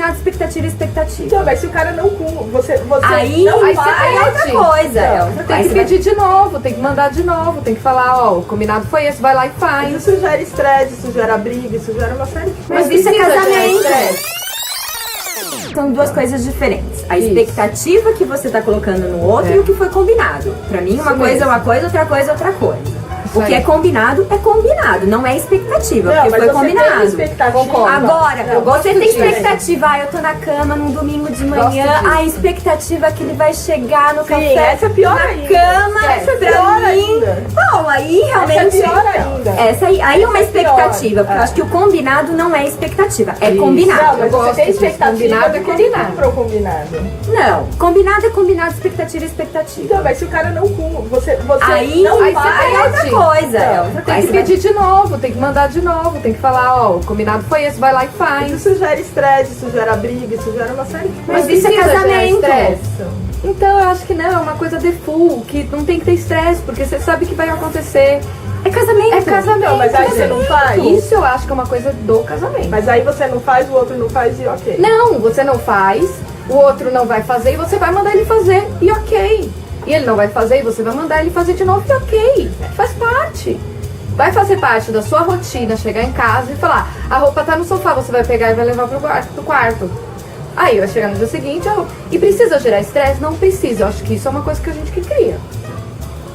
combinado, expectativa, expectativa. Então, mas se o cara não cumpre, você Aí, não aí faz, é outra coisa. Então, Você tem que pedir de novo, tem que mandar de novo, tem que falar, ó, o combinado foi esse, vai lá e faz. Isso gera estresse, isso gera briga, isso gera uma série de coisas. Mas isso é precisa gerar casamento. estresse. São duas coisas diferentes. A expectativa que você tá colocando no outro e o que foi combinado. Pra mim, uma Isso coisa é mesmo. uma coisa, outra coisa é outra coisa. Isso O que aí. é combinado, não é expectativa, Não, porque mas foi você tem combinado. expectativa. Concordo. Agora, Não, você gosto tem disso. expectativa, eu tô na cama num domingo de manhã, Gosto disso. a expectativa é que ele vai chegar no Sim, café essa é pior na ainda. cama, Essa é pra pior mim. ainda. Não, aí realmente. Essa é pior ainda. Essa aí é uma Essa é expectativa, pior. porque eu acho que o combinado não é expectativa, é Isso. combinado. Não, mas Eu você gosto tem disso. expectativa Combinado é porque ele combinado. cumpre o combinado. Não, combinado é combinado, expectativa é expectativa. Então, mas se o cara não cumpre, você Aí, não aí faz. é outra coisa. Então, Você tem que pedir de novo, tem que mandar de novo, tem que falar, ó, o combinado foi esse, vai lá e faz. Isso gera estresse, isso gera briga, isso gera uma série de coisas. Mas isso é precisa gerar casamento. estresse. Então eu acho que não, é uma coisa default, que não tem que ter estresse, porque você sabe que vai acontecer. É casamento. É casamento. Então, mas aí você não faz. Isso eu acho que é uma coisa do casamento. Mas aí você não faz, o outro não faz e ok. Não, você não faz, o outro não vai fazer e você vai mandar ele fazer e ok. E ele não vai fazer e você vai mandar ele fazer de novo e ok. Faz parte. Vai fazer parte da sua rotina, chegar em casa e falar, a roupa tá no sofá, você vai pegar e vai levar pro quarto. Aí vai chegar no dia seguinte, e precisa gerar estresse? Não precisa, eu acho que isso é uma coisa que a gente que cria.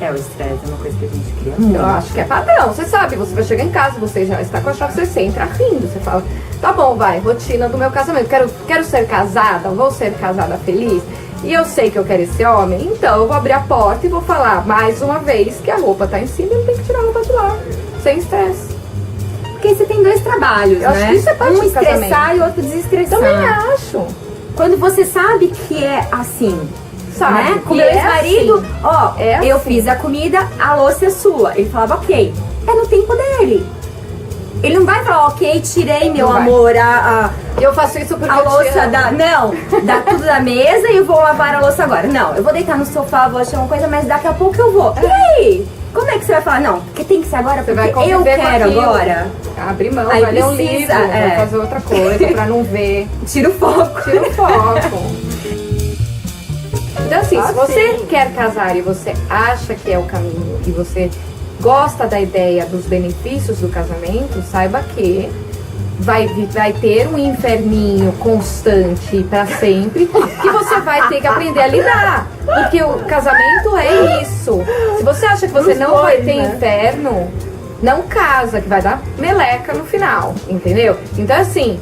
É, o estresse é uma coisa que a gente cria. Eu acho que é padrão, você sabe, você vai chegar em casa, você já está com a chave, você entra rindo, você fala, tá bom, vai, rotina do meu casamento, quero ser casada, vou ser casada feliz, e eu sei que eu quero esse homem, então eu vou abrir a porta e vou falar mais uma vez que a roupa tá em cima e ele tem que tirar a roupa de lá, sem estresse. Porque aí você tem dois trabalhos, Eu acho né? que isso é parte um do estressar casamento. e outro desestressar. Também acho. Quando você sabe que é assim, Sabe, né? Com que meu é ex-marido, assim. ó, É eu assim. fiz a comida, a louça é sua. Ele falava, ok. É no tempo dele. Ele não vai falar, ok, tirei, meu Não vai. amor, Eu faço isso porque a eu te louça amo. da. Não, dá tudo da mesa e eu vou lavar a louça agora. Não, eu vou deitar no sofá, vou achar uma coisa, mas daqui a pouco eu vou. E aí? Como é que você vai falar? Não, porque tem que ser agora, Você vai porque eu conviver com quero aquilo. agora. Abre mão, Aí vai ler um precisa, livro, é. vai fazer outra coisa pra não ver. Tira o foco. Tira o foco. Então assim, se você sim. quer casar e você acha que é o caminho e você gosta da ideia dos benefícios do casamento, saiba que vai ter um inferninho constante pra sempre que você vai ter que aprender a lidar. Porque o casamento é isso. Se você acha que você Os não vai dois, ter né? inferno, não casa, que vai dar meleca no final, entendeu? Então assim,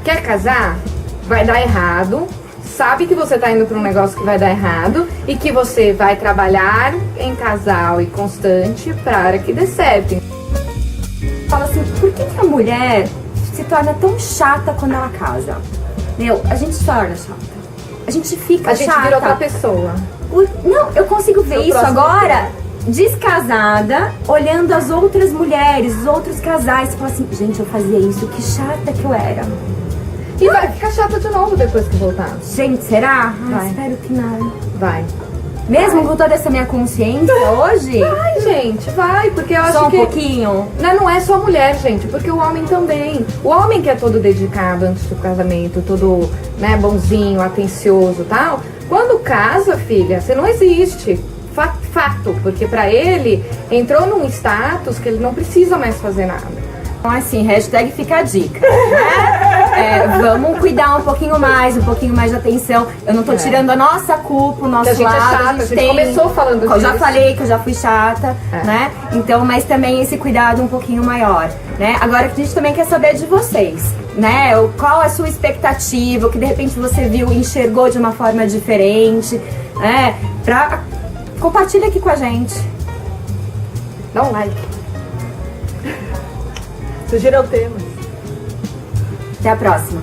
quer casar? Vai dar errado. Sabe que você tá indo pra um negócio que vai dar errado e que você vai trabalhar em casal e constante pra que dê certo. Fala assim, por que a mulher se torna tão chata quando ela casa? Meu, a gente se torna chata. A gente fica A gente chata. vira outra pessoa. Não, eu consigo ver Seu isso próximo agora, descasada, olhando as outras mulheres, os outros casais. Você fala assim, gente, eu fazia isso, que chata que eu era. E vai ficar chata de novo depois que voltar. Gente, será? Ai, Vai. espero que não. Vai. Mesmo com toda essa minha consciência hoje, Vai, gente, vai, porque eu acho só um que pouquinho. não é só a mulher, gente, porque o homem também. O homem que é todo dedicado antes do casamento, todo, né, bonzinho, atencioso e tal. Quando casa, filha, você não existe. Fato, porque pra ele entrou num status que ele não precisa mais fazer nada. Então assim, hashtag fica a dica, né? Vamos cuidar um pouquinho mais de atenção. Eu não tô tirando a nossa culpa, o nosso Que a gente lado. é chata, a gente começou falando Eu já disso. falei que eu já fui chata, né? Então, mas também esse cuidado um pouquinho maior, né? Agora a gente também quer saber de vocês, né? Qual a sua expectativa, o que de repente você viu e enxergou de uma forma diferente, né? Compartilha aqui com a gente. Dá um like. Sugira o tema. Até a próxima.